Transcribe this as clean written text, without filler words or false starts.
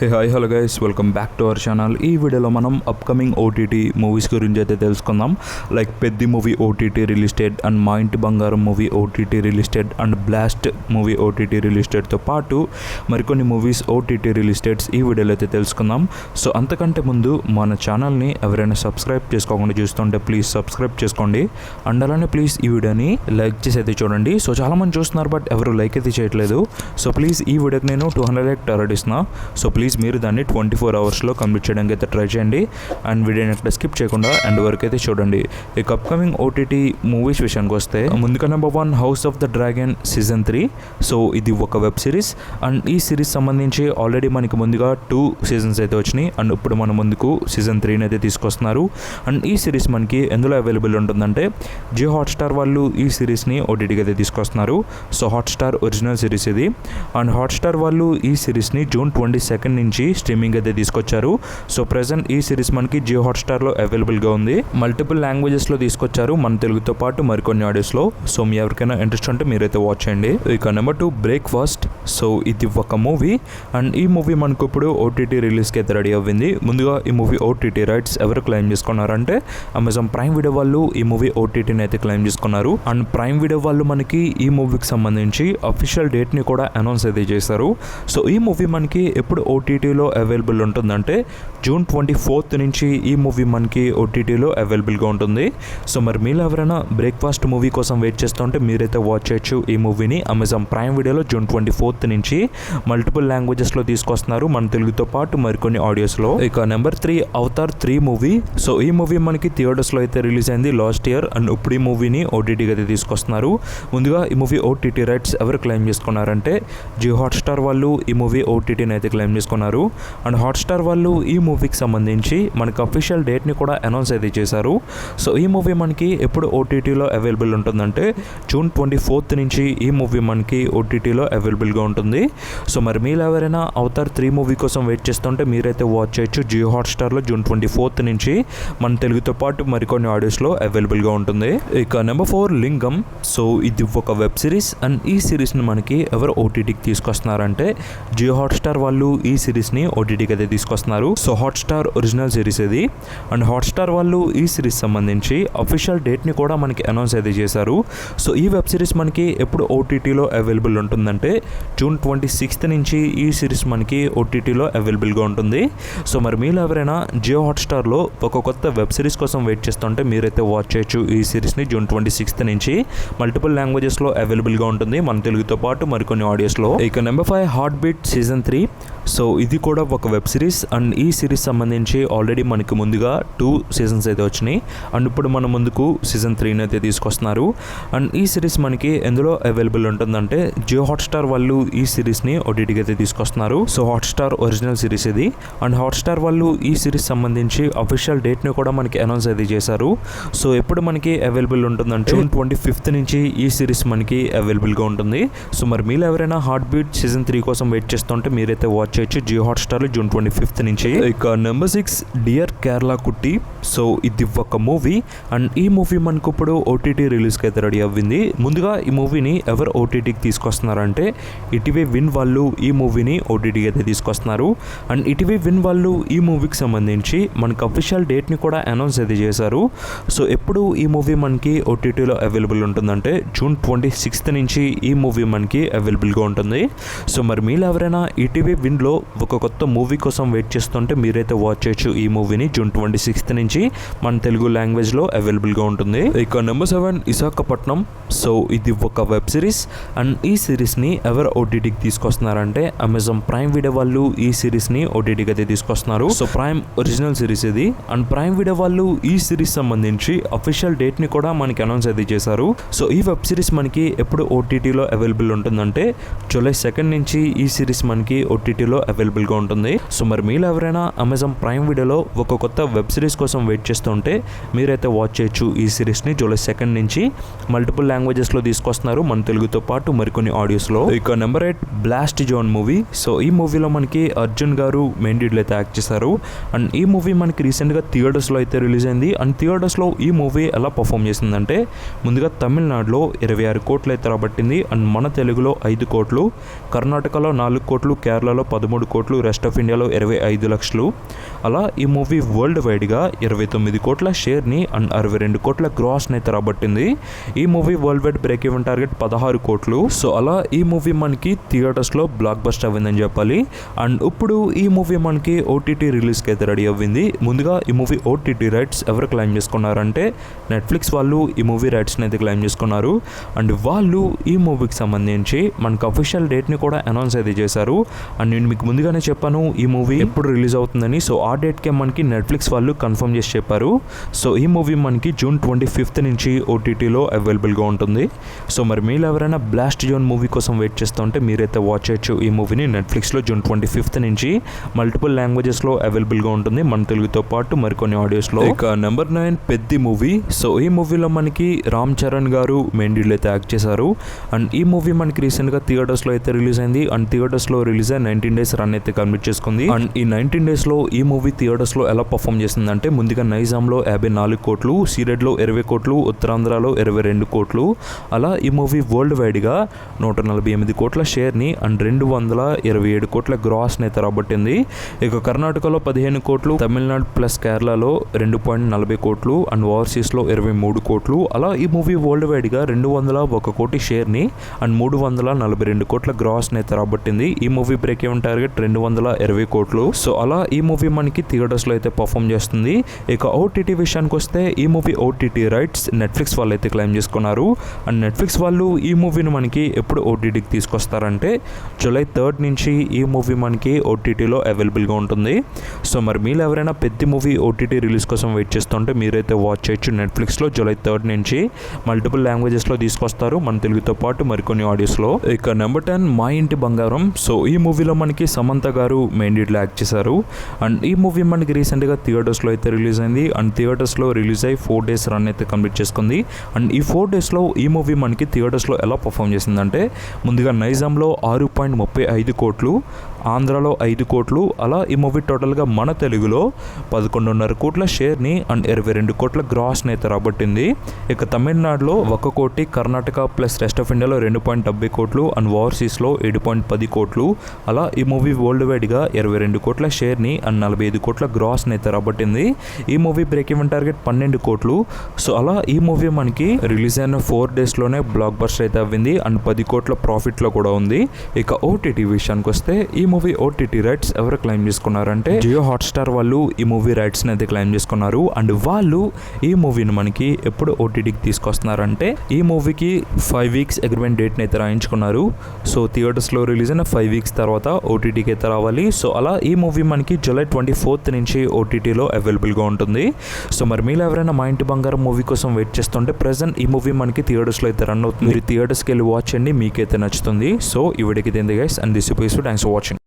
Hey hi hello guys, welcome back to our channel. ఈ వీడియోలో మనం అప్కమింగ్ ఓటీటీ మూవీస్ గురించి అయితే తెలుసుకుందాం. Like Peddi movie OTT release date and Maa Inti Bangaram movie OTT release date and blast movie OTT release డేట్తో పాటు మరికొన్ని మూవీస్ ఓటీటీ రిలీజ్ డేట్స్ ఈ వీడియోలో అయితే తెలుసుకుందాం. సో అంతకంటే ముందు మన ఛానల్ని ఎవరైనా సబ్స్క్రైబ్ చేసుకోకుండా చూస్తుంటే ప్లీజ్ సబ్స్క్రైబ్ చేసుకోండి. అండ్ అలానే ప్లీజ్ ఈ వీడియోని లైక్ చేసి అయితే చూడండి. సో చాలామంది చూస్తున్నారు బట్ ఎవరు లైక్ అయితే చేయట్లేదు. సో ప్లీజ్ ఈ వీడియోకి నేను 200 లైక్ టార్గెట్ ఇస్తున్నా. సో ప్లీజ్ మీరు దాన్ని 24 అవర్స్లో కంప్లీట్ చేయడానికి అయితే ట్రై చేయండి. అండ్ వీడియోని అక్కడ స్కిప్ చేయకుండా అండ్ వరకు అయితే చూడండి. ఇక అప్కమింగ్ ఓటీటీ మూవీస్ విషయానికి వస్తే ముందుగా number 1 house of the dragon season 3. So ఇది ఒక వెబ్ సిరీస్ అండ్ ఈ సిరీస్ సంబంధించి ఆల్రెడీ మనకి ముందుగా 2 సీజన్స్ అయితే వచ్చినాయి అండ్ ఇప్పుడు మన ముందుకు సీజన్ 3 అయితే తీసుకొస్తున్నారు. అండ్ ఈ సిరీస్ మనకి ఎందులో అవైలబుల్ ఉంటుందంటే జియో హాట్స్టార్ వాళ్ళు ఈ సిరీస్ని ఓటీటీకి అయితే తీసుకొస్తున్నారు. సో హాట్స్టార్ ఒరిజినల్ సిరీస్ ఇది. అండ్ హాట్స్టార్ వాళ్ళు ఈ సిరీస్ని జూన్ 22 నుంచి స్ట్రీమింగ్ అయితే తీసుకొచ్చారు. సో ప్రెజెంట్ ఈ సిరీస్ మనకి జియో హాట్స్టార్లో అవైలబుల్గా ఉంది. మల్టిపుల్ లాంగ్వేజెస్లో తీసుకొచ్చారు, మన తెలుగుతో పాటు మరికొన్ని ఆడియోస్లో. సో మీ ఎవరికైనా ఇంట్రెస్ట్ ఉంటే మీరైతే వాచ్ చేయండి. ఇక నెంబర్ 2 బ్రేక్ఫాస్ట్. సో ఇది ఒక మూవీ అండ్ ఈ మూవీ మనకు ఇప్పుడు ఓటీటీ రిలీజ్కి అయితే రెడీ అవ్వింది. ముందుగా ఈ మూవీ ఓటీటీ రైట్స్ ఎవరు క్లెయిమ్ చేసుకున్నారంటే అమెజాన్ ప్రైమ్ వీడియో వాళ్ళు ఈ మూవీ ఓటీటీని అయితే క్లెయిమ్ చేసుకున్నారు. అండ్ ప్రైమ్ వీడియో వాళ్ళు మనకి ఈ మూవీకి సంబంధించి అఫీషియల్ డేట్ని కూడా అనౌన్స్ అయితే చేశారు. సో ఈ మూవీ మనకి ఎప్పుడు ఓటీటీలో అవైలబుల్ ఉంటుందంటే జూన్ 24 నుంచి ఈ మూవీ మనకి ఓటీటీలో అవైలబుల్గా ఉంటుంది. సో మరి మీరు ఎవరైనా బ్రేక్ఫాస్ట్ మూవీ కోసం వెయిట్ చేస్తుంటే మీరైతే వాచ్ చేయొచ్చు ఈ మూవీని. అమెజాన్ ప్రైమ్ వీడియోలో జూన్ 24 నుంచి మల్టిపుల్ లాంగ్వేజెస్లో తీసుకొస్తున్నారు, మన తెలుగుతో పాటు మరికొన్ని ఆడియోస్లో. ఇక నెంబర్ 3 అవతార్ 3 మూవీ. సో ఈ మూవీ మనకి థియేటర్స్లో అయితే రిలీజ్ అయింది లాస్ట్ ఇయర్ అండ్ ఇప్పుడు ఈ మూవీని ఓటీటీకి అయితే తీసుకొస్తున్నారు. ముందుగా ఈ మూవీ ఓటీటీ రైట్స్ ఎవరు క్లెయిమ్ చేసుకున్నారంటే జియో హాట్స్టార్ వాళ్ళు ఈ మూవీ ఓటీటీని అయితే క్లెయిమ్ చేసుకున్నారు. అండ్ హాట్స్టార్ వాళ్ళు ఈ మూవీకి సంబంధించి మనకి అఫీషియల్ డేట్ని కూడా అనౌన్స్ అయితే చేశారు. సో ఈ మూవీ మనకి ఎప్పుడు ఓటీటీలో అవైలబుల్ ఉంటుందంటే జూన్ 24 నుంచి ఈ మూవీ మనకి ఓటీటీలో అవైలబుల్గా ఉంటుంది. సో మరి మీరు ఎవరైనా అవతార్ 3 మూవీ కోసం వెయిట్ చేస్తుంటే మీరైతే వాచ్ చేయొచ్చు జియో హాట్స్టార్లో జూన్ 24 నుంచి మన తెలుగుతో పాటు మరికొన్ని ఆడియోస్లో అవైలబుల్గా ఉంటుంది. ఇక నెంబర్ 4 లింగం. సో ఇది ఒక వెబ్ సిరీస్ అండ్ ఈ సిరీస్ని మనకి ఎవరు ఓటీటీకి తీసుకొస్తున్నారంటే జియో హాట్స్టార్ వాళ్ళు ఈ సిరీస్ని ఓటీటీకి అయితే తీసుకొస్తున్నారు. సో హాట్స్టార్ ఒరిజినల్ సిరీస్ ఇది. అండ్ హాట్స్టార్ వాళ్ళు ఈ సిరీస్ సంబంధించి అఫీషియల్ డేట్ని కూడా మనకి అనౌన్స్ అయితే చేశారు. సో ఈ వెబ్ సిరీస్ మనకి ఎప్పుడు ఓటీటీలో అవైలబుల్ ఉంటుందంటే జూన్ 26 నుంచి ఈ సిరీస్ మనకి ఓటీటీలో అవైలబుల్గా ఉంటుంది. సో మరి మీరు ఎవరైనా జియో హాట్స్టార్లో ఒక కొత్త వెబ్ సిరీస్ కోసం వెయిట్ చేస్తుంటే మీరైతే వాచ్ చేయొచ్చు ఈ సిరీస్ని జూన్ 26 నుంచి. మల్టిపుల్ లాంగ్వేజెస్లో అవైలబుల్గా ఉంటుంది, మన తెలుగుతో పాటు మరికొన్ని ఆడియోస్లో. ఇక number 5 heart beat season 3. So ఇది కూడా ఒక వెబ్ సిరీస్ అండ్ ఈ సిరీస్ సంబంధించి ఆల్రెడీ మనకి ముందుగా 2 సీజన్స్ అయితే వచ్చినాయి అండ్ ఇప్పుడు మన ముందుకు సీజన్ 3 అయితే తీసుకొస్తున్నారు. అండ్ ఈ సిరీస్ మనకి ఎందులో అవైలబుల్ ఉంటుందంటే జియో హాట్స్టార్ వాళ్ళు ఈ సిరీస్ని ఓటీటీకి అయితే తీసుకొస్తున్నారు. సో హాట్స్టార్ ఒరిజినల్ సిరీస్ ఇది. అండ్ హాట్స్టార్ వాళ్ళు ఈ సిరీస్ సంబంధించి అఫీషియల్ డేట్ని కూడా మనకి అనౌన్స్ అయితే చేశారు. సో ఎప్పుడు మనకి అవైలబుల్ ఉంటుందంటే జూన్ 25 నుంచి ఈ సిరీస్ మనకి అవైలబుల్గా ఉంటుంది. సో మరి మీరు ఎవరైనా హార్ట్ బీట్ సీజన్ 3 కోసం వెయిట్ చేస్తుంటే మీరైతే వాచ్ చేయొచ్చు జియో హాట్స్టార్లో జూన్ 25 నుంచి. ఇక నెంబర్ 6 డియర్ కేరళ కుట్టి. సో ఇది ఒక మూవీ అండ్ ఈ మూవీ మనకు ఇప్పుడు ఓటీటీ రిలీజ్కి అయితే రెడీ అవ్వింది. ముందుగా ఈ మూవీని ఎవరు ఓటీటీకి తీసుకొస్తున్నారంటే ఇటీవీ విన్ వాళ్ళు ఈ మూవీని ఓటీటీకి అయితే తీసుకొస్తున్నారు. అండ్ ఇటీవీ విన్ వాళ్ళు ఈ మూవీకి సంబంధించి మనకు అఫీషియల్ డేట్ని కూడా అనౌన్స్ అయితే చేశారు. సో ఎప్పుడు ఈ మూవీ మనకి ఓటీటీలో అవైలబుల్ ఉంటుందంటే జూన్ 26 నుంచి ఈ మూవీ మనకి అవైలబుల్గా ఉంటుంది. సో మరి మీరు ఎవరైనా ఈటీవీ విన్లో ఒక కొత్త మూవీ కోసం వెయిట్ చేస్తుంటే మీరైతే వాచ్ చేయొచ్చు ఈ మూవీని జూన్ 26 నుంచి మన తెలుగు లాంగ్వేజ్లో అవైలబుల్గా ఉంటుంది. ఇక నెంబర్ 7 విశాఖపట్నం. సో ఇది ఒక వెబ్ సిరీస్ అండ్ ఈ సిరీస్ని ఎవరు ఓటీటీకి తీసుకొస్తున్నారంటే అమెజాన్ ప్రైమ్ వీడియో వాళ్ళు ఈ సిరీస్ని ఓటీటీకి అయితే తీసుకొస్తున్నారు. సో ప్రైమ్ ఒరిజినల్ సిరీస్ ఇది. అండ్ ప్రైమ్ వీడియో వాళ్ళు ఈ సిరీస్ సంబంధించి అఫీషియల్ డేట్ని కూడా మనకి అనౌన్స్ అయితే చేశారు. సో ఈ వెబ్ సిరీస్ మనకి ఎప్పుడు ఓటీటీలో అవైలబుల్ ఉంటుందంటే జూలై 2 నుంచి ఈ సిరీస్ మనకి ఓటీటీలో అవైలబుల్గా ఉంటుంది. సో మరి మీరు ఎవరైనా అమెజాన్ ప్రైమ్ వీడియోలో ఒక కొత్త వెబ్ సిరీస్ కోసం వెయిట్ చేస్తుంటే మీరైతే వాచ్ చేయొచ్చు ఈ సిరీస్ని జూలై 2 నుంచి. మల్టిపుల్ లాంగ్వేజెస్లో తీసుకొస్తున్నారు, మన తెలుగుతో పాటు మరికొన్ని ఆడియోస్లో. ఇక number 8 blast zone movie. So ఈ మూవీలో మనకి అర్జున్ గారు మెయిన్ లీడ్లో అయితే యాక్ట్ చేశారు అండ్ ఈ మూవీ మనకి రీసెంట్గా థియేటర్స్లో అయితే రిలీజ్ అయింది. అండ్ థియేటర్స్లో ఈ మూవీ ఎలా పర్ఫామ్ చేసిందంటే ముందుగా తమిళనాడులో 26 కోట్లు అయితే రాబట్టింది అండ్ మన తెలుగులో 5 కోట్లు, కర్ణాటకలో 4 కోట్లు, కేరళలో 13 కోట్లు, రెస్ట్ ఆఫ్ ఇండియాలో 25 లక్షలు. అలా ఈ మూవీ వరల్డ్ వైడ్గా 29 కోట్ల షేర్ని అండ్ 62 కోట్ల గ్రాస్ని అయితే రాబట్టింది. ఈ movie world wide break even target 16 కోట్లు. సో అలా ఈ మూవీ మనకి థియేటర్స్లో బ్లాక్ బస్టర్ అవ్విందని చెప్పాలి. అండ్ ఇప్పుడు ఈ మూవీ మనకి ఓటీటీ రిలీజ్కి అయితే రెడీ అవ్వింది. ముందుగా ఈ మూవీ ఓటీటీ రైట్స్ ఎవరు క్లెయిమ్ చేసుకున్నారంటే నెట్ఫ్లిక్స్ వాళ్ళు ఈ మూవీ రైట్స్ని అయితే క్లెయిమ్ చేసుకున్నారు. అండ్ వాళ్ళు ఈ మూవీకి సంబంధించి మనకు అఫీషియల్ డేట్ని కూడా అనౌన్స్ అయితే చేశారు. అండ్ నేను మీకు ముందుగానే చెప్పాను ఈ మూవీ ఎప్పుడు రిలీజ్ అవుతుందని. సో ఆ డేట్కే మనకి నెట్ఫ్లిక్స్ వాళ్ళు కన్ఫర్మ్ చేసి చెప్పారు. సో ఈ మూవీ మనకి జూన్ 25th నుంచి ఓటీటీలో అవైలబుల్గా ఉంటుంది. సో మరి మీరు ఎవరైనా బ్లాస్ట్ జోన్ మూవీ కోసం వెయిట్ చేస్తుంటే మీరైతే వాచ్ చేయొచ్చు ఈ మూవీని. నెట్ఫ్లిక్స్లో జూన్ 25th నుంచి మల్టిపుల్ లాంగ్వేజెస్లో అవైలబుల్గా ఉంటుంది, మన తెలుగుతో పాటు మరికొన్ని ఆడియోస్లో. ఇక నెంబర్ 9 పెద్ది మూవీ. సో ఈ మూవీలో మనకి రామ్ చరణ్ గారు మెయిన్ లీడ్ అయితే యాక్ట్ చేశారు. అండ్ ఈ మూవీ మనకి రీసెంట్గా థియేటర్స్లో అయితే రిలీజ్ అయింది. అండ్ థియేటర్స్లో రిలీజ్ అయ్యి 19 days రన్ అయితే కంప్లీట్ చేసుకుంది. అండ్ ఈ 19 daysలో ఈ మూవీ థియేటర్స్లో ఎలా పర్ఫామ్ చేసిందంటే ముందుగా నైజాంలో 54 కోట్లు, సీరెడ్లో 20 కోట్లు, ఉత్తరాంధ్రలో 22 కోట్లు. అలా ఈ మూవీ వరల్డ్ వైడ్గా 148 కోట్ల షేర్ని అండ్ 227 కోట్ల గ్రాస్ని అయితే రాబట్టింది. ఇక కర్ణాటకలో 15 కోట్లు, తమిళనాడు ప్లస్ కేరళలో 2.40 కోట్లు అండ్ ఓవర్సీస్లో 23 కోట్లు. అలా ఈ మూవీ వరల్డ్ వైడ్గా 201 కోటి షేర్ని అండ్ 342 కోట్ల గ్రాస్ని అయితే రాబట్టింది. ఈ మూవీ బ్రేక్ ఈవెన్ టార్గెట్ 220 కోట్లు. సో అలా ఈ మూవీ మనకి థియేటర్స్లో అయితే పర్ఫామ్ చేస్తుంది. ఇక ఓటీటీ విషయానికి వస్తే ఈ మూవీ ఓటీటీ రైట్స్ నెట్ఫ్లిక్స్ వాళ్ళు అయితే క్లెయిమ్ చేసుకున్నారు. అండ్ నెట్ఫ్లిక్స్ వాళ్ళు ఈ మూవీని మనకి ఎప్పుడు ఓటీటీకి తీసుకొస్తారంటే జూలై 3rd నుంచి ఈ మూవీ మనకి ఓటీటీలో అవైలబుల్గా ఉంటుంది. సో మరి మీరు ఎవరైనా పెద్ద మూవీ ఓటీటీ రిలీజ్ కోసం వెయిట్ చేస్తుంటే మీరైతే వాచ్ చేయొచ్చు. నెట్ఫ్లిక్స్లో జూలై 3rd నుంచి మల్టిపుల్ లాంగ్వేజెస్లో తీసుకొస్తారు, మన తెలుగుతో పాటు మరికొన్ని ఆడియోస్లో. ఇక నెంబర్ 10 మా ఇంటి బంగారం. సో ఈ మూవీలో మనకి సమంత గారు మెయిన్ లీడ్లో యాక్ట్ చేశారు. అండ్ ఈ మూవీ మనకి రీసెంట్గా థియేటర్స్లో అయితే రిలీజ్ అయింది. అండ్ థియేటర్స్లో రిలీజ్ అయ్యి 4 days రన్ అయితే కంప్లీట్ చేసుకుంది. అండ్ ఈ 4 daysలో ఈ మూవీ మనకి థియేటర్స్లో ఎలా పర్ఫామ్ చేసిందంటే ముందుగా నైజాంలో 6.35 కోట్లు, ఆంధ్రాలో 5 కోట్లు. అలా ఈ మూవీ టోటల్గా మన తెలుగులో 11.5 కోట్ల షేర్ని అండ్ 22 కోట్ల గ్రాస్ని అయితే రాబట్టింది. ఇక తమిళనాడులో 1 కోటి, కర్ణాటక ప్లస్ రెస్ట్ ఆఫ్ ఇండియాలో 2.70 కోట్లు అండ్ ఓవర్సీస్లో 7.10 కోట్లు. అలా ఈ మూవీ వరల్డ్ వైడ్గా 22 కోట్ల షేర్ని అండ్ 45 కోట్ల గ్రాస్ని అయితే రాబట్టింది. ఈ మూవీ బ్రేక్ ఈవెన్ టార్గెట్ 12 కోట్లు. సో అలా ఈ మూవీ మనకి రిలీజ్ అయిన 4 daysలోనే బ్లాక్ బస్టర్ అయితే అవ్వింది అండ్ 10 కోట్ల ప్రాఫిట్లో కూడా ఉంది. ఇక ఓటీటీ విషయానికి వస్తే ఈ మూవీ ఓటీటీ రైట్స్ ఎవరు క్లెయిమ్ చేసుకున్నారంటే జియో హాట్స్టార్ వాళ్ళు ఈ మూవీ రైట్స్ని అయితే క్లెయిమ్ చేసుకున్నారు. అండ్ వాళ్ళు ఈ మూవీని మనకి ఎప్పుడు ఓటీటీకి తీసుకొస్తున్నారంటే ఈ మూవీకి 5 weeks అగ్రిమెంట్ డేట్ని అయితే రాయించుకున్నారు. సో థియేటర్స్లో రిలీజ్ అయిన 5 weeks తర్వాత ఓటీటీకి అయితే రావాలి. సో అలా ఈ మూవీ మనకి జూలై 24th నుంచి ఓటీటీలో అవైలబుల్గా ఉంటుంది. సో మరి మీరు ఎవరైనా మా ఇంటి బంగారం మూవీ కోసం వెయిట్ చేస్తుంటే ప్రెజెంట్ ఈ మూవీ మనకి థియేటర్స్లో అయితే రన్ అవుతుంది. మీరు థియేటర్స్కి వెళ్ళి వాచ్ చేయండి, మీకైతే నచ్చుతుంది. సో ఈ వీడియోకి ఇది guys and this thanks for watching.